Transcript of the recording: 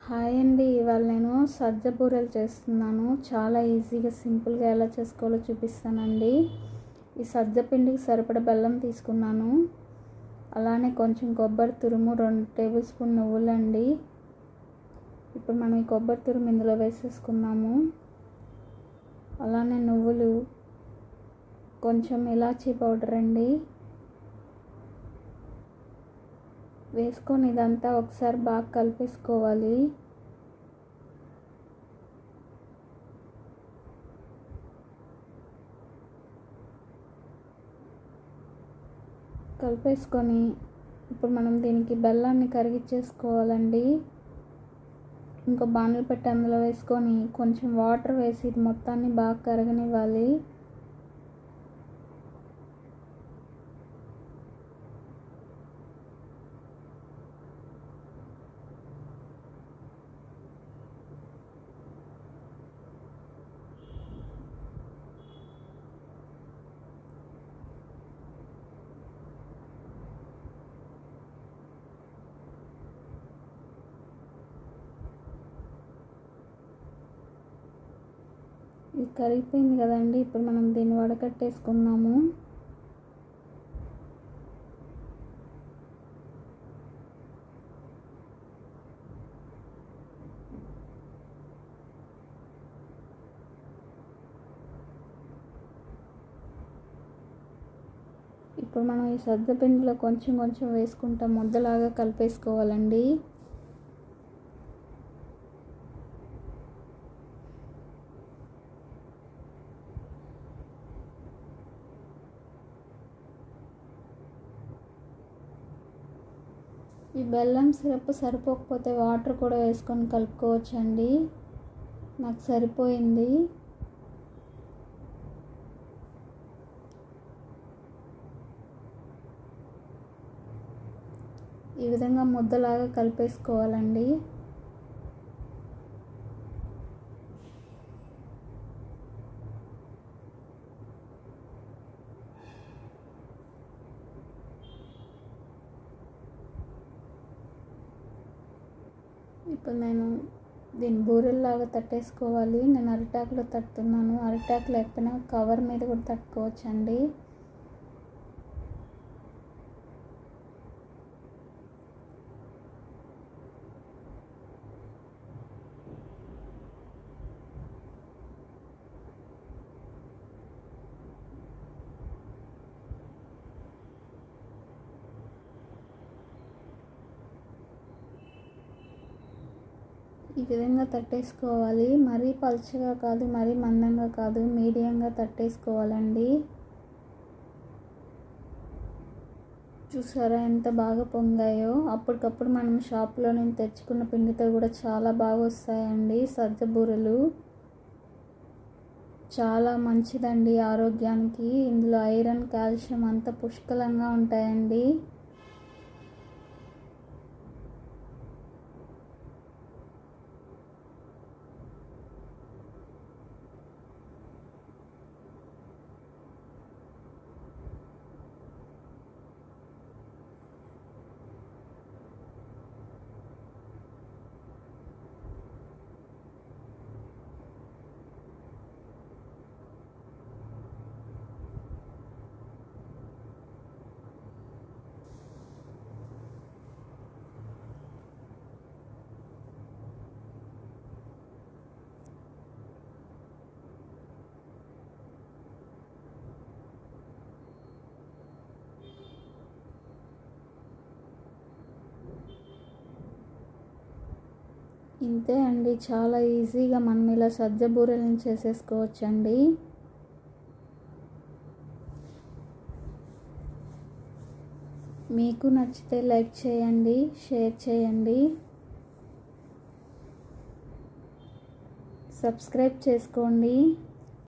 Hi అండి, ఇవాళ నేను సజ్జ బూరెలు చేస్తున్నాను. చాలా ఈజీగా సింపుల్గా ఎలా చేసుకోవాలో చూపిస్తానండి. ఈ సజ్జ పిండికి సరిపడ బెల్లం తీసుకున్నాను. అలానే కొంచెం కొబ్బరి తురుము, 2 టేబుల్ స్పూన్ నువ్వులండి. ఇప్పుడు మనం ఈ కొబ్బరి తురుము ఇందులో వేసేసుకున్నాము. అలానే నువ్వులు, కొంచెం ఇలాచీ పౌడర్ అండి వేసుకొని ఇదంతా ఒకసారి బాగా కలిపేసుకోవాలి. కలిపేసుకొని ఇప్పుడు మనం దీనికి బెల్లాన్ని కరిగించేసుకోవాలండి. ఇంకో బాణలు పెట్టి అందులో వేసుకొని కొంచెం వాటర్ వేసి ఇది మొత్తాన్ని బాగా కరగనివ్వాలి. ఇది కరిగిపోయింది కదండి. ఇప్పుడు మనం దీన్ని వడకట్టేసుకుందాము. ఇప్పుడు మనం ఈ సజ్జ పిండిలో కొంచెం కొంచెం వేసుకుంటాం, ముద్దలాగా కలిపేసుకోవాలండి. ఈ బెల్లం సిరప్ సరిపోకపోతే వాటర్ కూడా వేసుకొని కలుపుకోవచ్చండి. నాకు సరిపోయింది. ఈ విధంగా ముద్దలాగా కలిపేసుకోవాలండి. ఇప్పుడు నేను దీన్ని బూరెల్లాగా తట్టేసుకోవాలి. నేను అరిటాకులో తట్టుతున్నాను. అరిటాకు లేకపోయినా కవర్ మీద కూడా తట్టుకోవచ్చండి. ఈ విధంగా తట్టేసుకోవాలి. మరీ పలుచగా కాదు, మరీ మందంగా కాదు, మీడియంగా తట్టేసుకోవాలండి. చూసారా ఎంత బాగా పొంగాయో. అప్పటికప్పుడు మనం షాప్లో నుంచి తెచ్చుకున్న పిండితో కూడా చాలా బాగా వస్తాయండి. సజ్జ బూరెలు చాలా మంచిదండి ఆరోగ్యానికి. ఇందులో ఐరన్, కాల్షియం అంతా పుష్కలంగా ఉంటాయండి. ఇంతే అండి, చాలా ఈజీగా మనం ఇలా సజ్జ బూరెలను చేసేసుకోవచ్చండి. మీకు నచ్చితే లైక్ చేయండి, షేర్ చేయండి, సబ్స్క్రైబ్ చేసుకోండి.